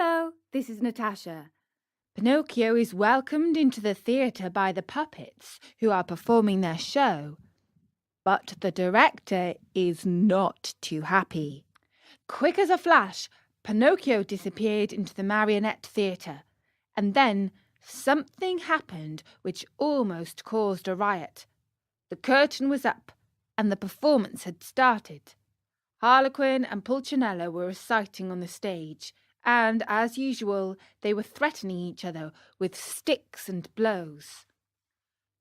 Hello, this is Natasha. Pinocchio is welcomed into the theatre by the puppets who are performing their show. But the director is not too happy. Quick as a flash, Pinocchio disappeared into the marionette theatre, and then something happened which almost caused a riot. The curtain was up, and the performance had started. Harlequin and Pulcinella were reciting on the stage, and, as usual, they were threatening each other with sticks and blows.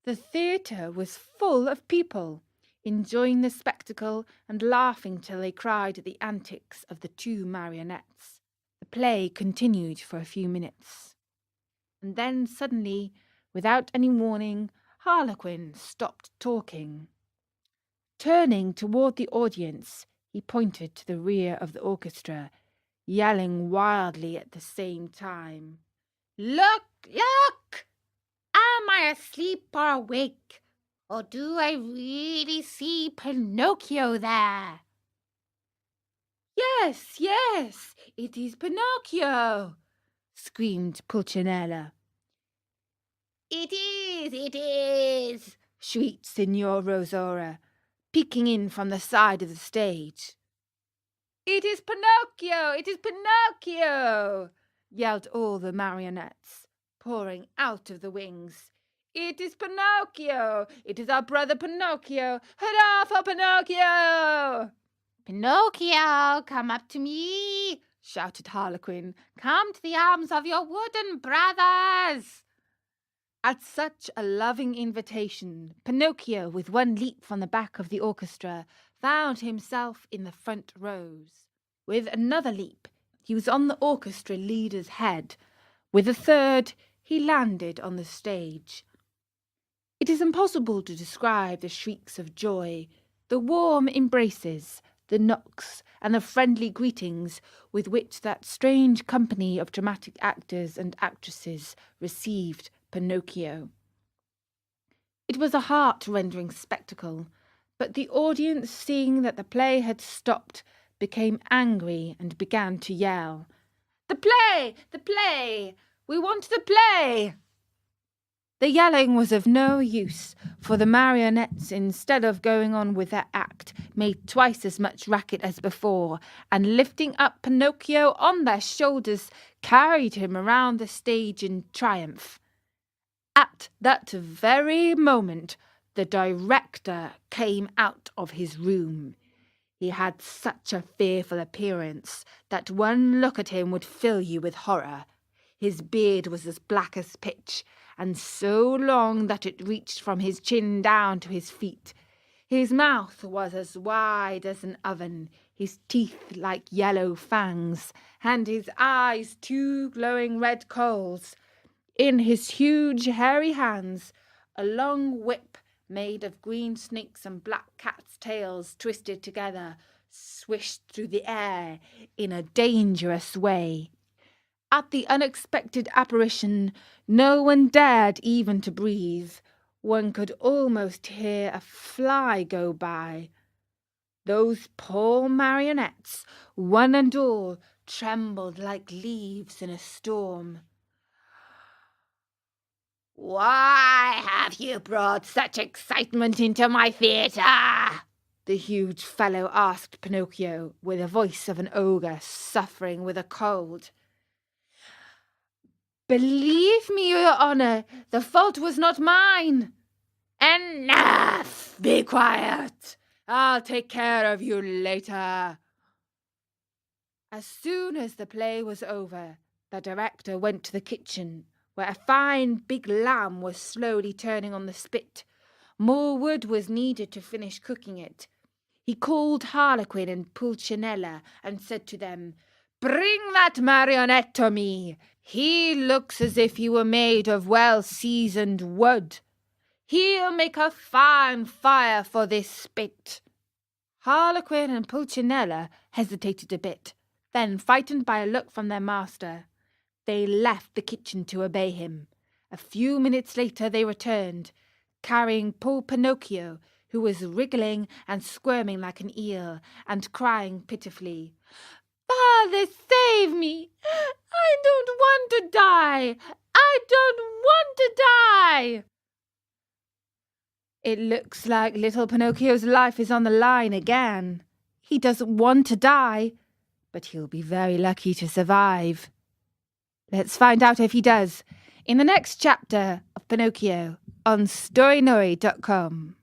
The theatre was full of people, enjoying the spectacle and laughing till they cried at the antics of the two marionettes. The play continued for a few minutes. And then suddenly, without any warning, Harlequin stopped talking. Turning toward the audience, he pointed to the rear of the orchestra, yelling wildly at the same time. "Look, look! Am I asleep or awake? Or do I really see Pinocchio there?" "Yes, yes, it is Pinocchio!" screamed Pulcinella. "It is!" shrieked Signor Rosaura, peeking in from the side of the stage. "It is Pinocchio! It is Pinocchio!" yelled all the marionettes, pouring out of the wings. "It is Pinocchio! It is our brother Pinocchio! Hurrah for Pinocchio!" "Pinocchio, come up to me!" shouted Harlequin. "Come to the arms of your wooden brothers!" At such a loving invitation, Pinocchio, with one leap from the back of the orchestra, found himself in the front rows. With another leap, he was on the orchestra leader's head. With a third, he landed on the stage. It is impossible to describe the shrieks of joy, the warm embraces, the knocks, and the friendly greetings with which that strange company of dramatic actors and actresses received Pinocchio. It was a heart-rending spectacle, but the audience, seeing that the play had stopped, became angry and began to yell, "The play! The play! We want the play!" The yelling was of no use, for the marionettes, instead of going on with their act, made twice as much racket as before, and lifting up Pinocchio on their shoulders, carried him around the stage in triumph. At that very moment, the director came out of his room. He had such a fearful appearance that one look at him would fill you with horror. His beard was as black as pitch, and so long that it reached from his chin down to his feet. His mouth was as wide as an oven, his teeth like yellow fangs, and his eyes two glowing red coals. In his huge hairy hands, a long whip made of green snakes and black cats' tails twisted together, swished through the air in a dangerous way. At the unexpected apparition, no one dared even to breathe. One could almost hear a fly go by. Those poor marionettes, one and all, trembled like leaves in a storm. "Why have you brought such excitement into my theatre?" the huge fellow asked Pinocchio, with the voice of an ogre suffering with a cold. "Believe me, your honour, the fault was not mine." "Enough! Be quiet! I'll take care of you later." As soon as the play was over, the director went to the kitchen, where a fine big lamb was slowly turning on the spit. More wood was needed to finish cooking it. He called Harlequin and Pulcinella and said to them, "Bring that marionette to me. He looks as if he were made of well-seasoned wood. He'll make a fine fire for this spit." Harlequin and Pulcinella hesitated a bit. Then, frightened by a look from their master, they left the kitchen to obey him. A few minutes later they returned, carrying poor Pinocchio, who was wriggling and squirming like an eel, and crying pitifully, "Father, save me! I die! I don't want to die! It looks like little Pinocchio's life is on the line again. He doesn't want to die, but he'll be very lucky to survive. Let's find out if he does in the next chapter of Pinocchio on storynori.com.